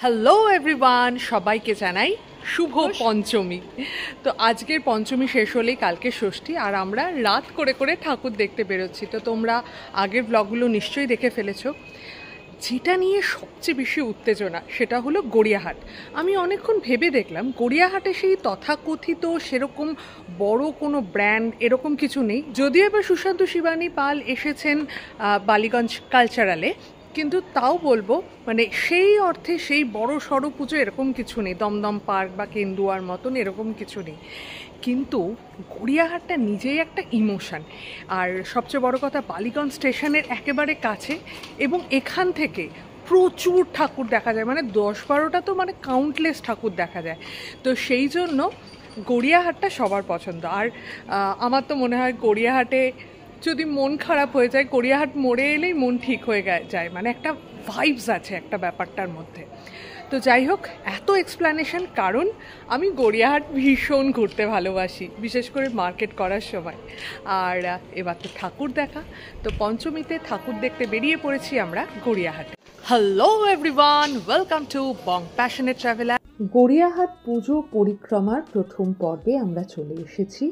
Hello everyone, সবাইকে জানাই শুভ পঞ্চমী। তো আজকের পঞ্চমী শেষ হলেই কালকে ষষ্ঠী, আর আমরা রাত করে করে ঠাকুর দেখতে বেরোচ্ছি। তো তোমরা আগের ব্লগগুলো নিশ্চয়ই দেখে ফেলেছো। যেটা নিয়ে সবচেয়ে বেশি উত্তেজনা সেটা হলো গড়িয়াহাট। আমি অনেকক্ষণ ভেবে দেখলাম গড়িয়াহাটে সেই তথাকথিত সেরকম বড় কোনো ব্র্যান্ড এরকম কিছু নেই, যদিও এবার সুশান্ত শিবানী পাল এসেছেন বালিগঞ্জ কালচারালে, কিন্তু তাও বলবো মানে সেই অর্থে সেই বড় সড়ো পুজো এরকম কিছু নেই, দমদম পার্ক বা কেন্দুয়ার মতন এরকম কিছু নেই। কিন্তু গড়িয়াহাটটা নিজেই একটা ইমোশান। আর সবচেয়ে বড় কথা, বালিগঞ্জ স্টেশনের একেবারে কাছে, এবং এখান থেকে প্রচুর ঠাকুর দেখা যায়, মানে 10-12টা তো মানে কাউন্টলেস ঠাকুর দেখা যায়। তো সেই জন্য গড়িয়াহাটটা সবার পছন্দ। আর আমার তো মনে হয় গড়িয়াহাটে যদি মন খারাপ হয়ে যায়, গড়িয়াহাট মোড়ে এলেই মন ঠিক হয়ে যায়, মানে একটা ভাইবস আছে একটা ব্যাপারটার মধ্যে। তো যাই হোক, এত এক্সপ্লানেশন কারণ আমি গড়িয়াহাট ভীষণ ঘুরতে ভালোবাসি, বিশেষ করে মার্কেট করার সময়। আর এবার তো ঠাকুর দেখা, তো পঞ্চমীতে ঠাকুর দেখতে বেরিয়ে পড়েছি আমরা গড়িয়াহাটে। Hello everyone, welcome to bong passionate traveller. Gariahat Pujo পরিক্রমার প্রথম পর্বে আমরা চলে এসেছি।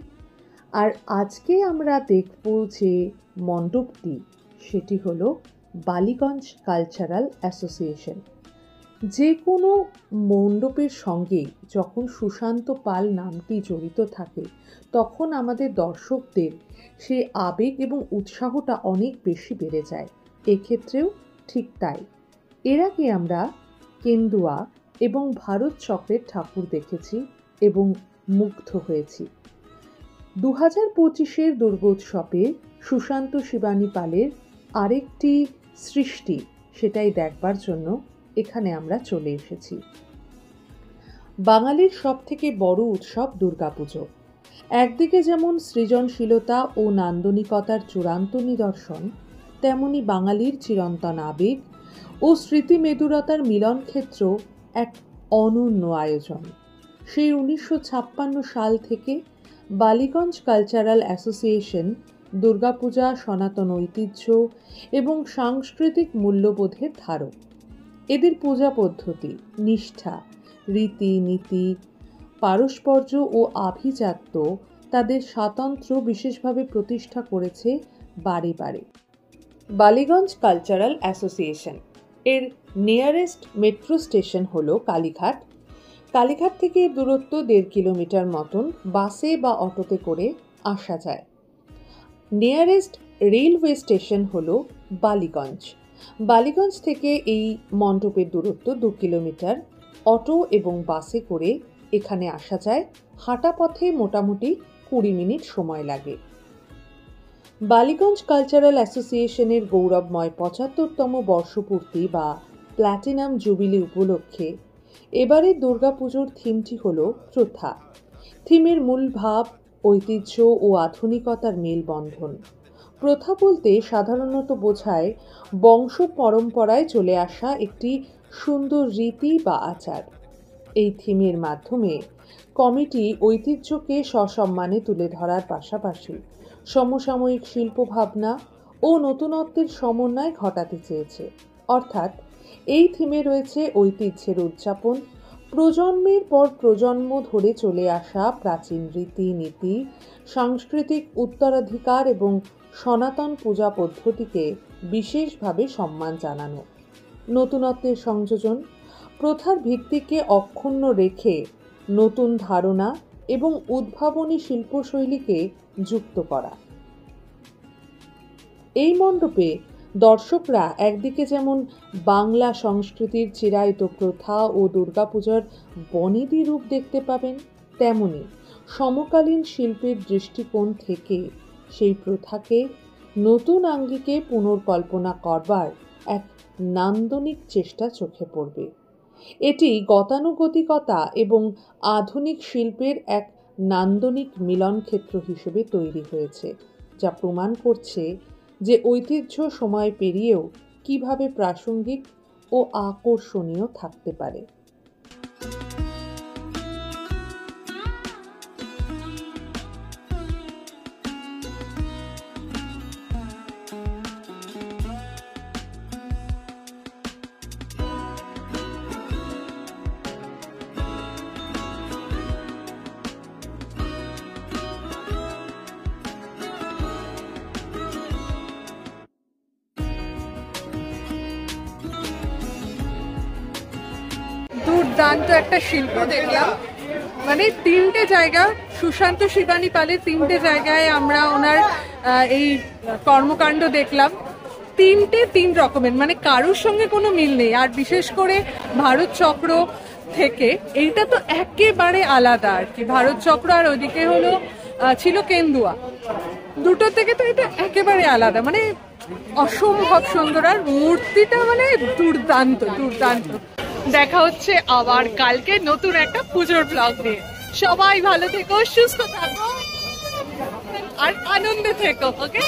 আর আজকে আমরা দেখব যে মণ্ডপটি, সেটি হলো বালিগঞ্জ কালচারাল অ্যাসোসিয়েশন। যে কোনো মণ্ডপের সঙ্গে যখন সুশান্ত পাল নামটি জড়িত থাকে, তখন আমাদের দর্শকদের সেই আবেগ এবং উৎসাহটা অনেক বেশি বেড়ে যায়। এক্ষেত্রেও ঠিক তাই। এর আগে আমরা কেন্দুয়া এবং ভারত চক্রের ঠাকুর দেখেছি এবং মুগ্ধ হয়েছি। 2025-এর দুর্গোৎসবে সুশান্ত শিবানী পালের আরেকটি সৃষ্টি, সেটাই দেখবার জন্য এখানে আমরা চলে এসেছি। বাঙালির সবথেকে বড় উৎসব দুর্গাপুজো। একদিকে যেমন সৃজনশীলতা ও নান্দনিকতার চূড়ান্ত নিদর্শন, তেমনি বাঙালির চিরন্তন আবেগ ও স্মৃতিমেদুরতার মিলনক্ষেত্র এক অনন্য আয়োজন। সেই 1956 সাল থেকে বালিগঞ্জ কালচারাল অ্যাসোসিয়েশন দুর্গাপূজা সনাতন ঐতিহ্য এবং সাংস্কৃতিক মূল্যবোধের ধারক। এদের পূজা পদ্ধতি, নিষ্ঠা, রীতিনীতি, পারস্পর্য ও আভিজাত্য তাদের স্বাতন্ত্র্য বিশেষভাবে প্রতিষ্ঠা করেছে বারে বারে। বালিগঞ্জ কালচারাল অ্যাসোসিয়েশন এর নিয়ারেস্ট মেট্রো স্টেশন হলো কালীঘাট। কালীঘাট থেকে দূরত্ব 1.5 কিলোমিটার মতন বাসে বা অটোতে করে আসা যায়। নিয়ারেস্ট রেলওয়ে স্টেশন হলো বালিগঞ্জ। বালিগঞ্জ থেকে এই মণ্ডপের দূরত্ব 2 কিলোমিটার। অটো এবং বাসে করে এখানে আসা যায়। হাঁটা পথে মোটামুটি 20 মিনিট সময় লাগে। বালিগঞ্জ কালচারাল অ্যাসোসিয়েশনের গৌরবময় 75তম বর্ষপূর্তি বা প্ল্যাটিনাম জুবিলি উপলক্ষে এবারের দুর্গাপুজোর থিমটি হল প্রথা। থিমের মূল ভাব ঐতিহ্য ও আধুনিকতার মেলবন্ধন। প্রথা বলতে সাধারণত বোঝায় বংশ পরম্পরায় চলে আসা একটি সুন্দর রীতি বা আচার। এই থিমের মাধ্যমে কমিটি ঐতিহ্যকে সসম্মানে তুলে ধরার পাশাপাশি সমসাময়িক শিল্পভাবনা ও নতুনত্বের সমন্বয় ঘটাতে চেয়েছে। অর্থাৎ এই থিমে রয়েছে ঐতিহ্যের উদযাপন, প্রজন্মের পর প্রজন্ম ধরে চলে আসা প্রাচীন রীতিনীতি, সাংস্কৃতিক উত্তরাধিকার এবং সনাতন পূজা পদ্ধতিকে বিশেষভাবে সম্মান জানানো। নতুনত্বের সংযোজন, প্রথার ভিত্তিকে অক্ষুণ্ণ রেখে নতুন ধারণা এবং উদ্ভাবনী শিল্পশৈলীকে যুক্ত করা। এই মণ্ডপে দর্শকরা একদিকে যেমন বাংলা সংস্কৃতির চিরায়ত প্রথা ও দুর্গাপূজার বনেদি রূপ দেখতে পাবেন, তেমনি সমকালীন শিল্পের দৃষ্টিকোণ থেকে সেই প্রথাকে নতুন আঙ্গিকে পুনর্কল্পনা করবার এক নান্দনিক চেষ্টা চোখে পড়বে। এটি গতানুগতিকতা এবং আধুনিক শিল্পের এক নান্দনিক মিলনক্ষেত্র হিসেবে তৈরি হয়েছে, যা প্রমাণ করছে যে ঐতিহ্য সময় পেরিয়েও কিভাবে প্রাসঙ্গিক ও আকর্ষণীয় থাকতে পারে। দুর্দান্ত একটা শিল্প দেখলাম। মানে 3টে জায়গা, সুশান্ত শিবানী পালের 3টে জায়গায় আমরা ওনার এই কর্মকাণ্ড দেখলাম। 3 রকমের, মানে কারোর সঙ্গে কোনো মিল নেই। আর বিশেষ করে ভারত চক্র থেকে এইটা তো একেবারে আলাদা আর কি। ভারত চক্র আর ওইদিকে হলো ছিল কেন্দুয়া, দুটো থেকে তো এটা একেবারে আলাদা, মানে অসম্ভব সুন্দর। আর মূর্তিটা মানে দুর্দান্ত দুর্দান্ত। দেখা হচ্ছে আবার কালকে নতুন একটা পুজোর ব্লগ নিয়ে। সবাই ভালো থেকো, সুস্থ থাকো আর আনন্দে থেকো। ওকে।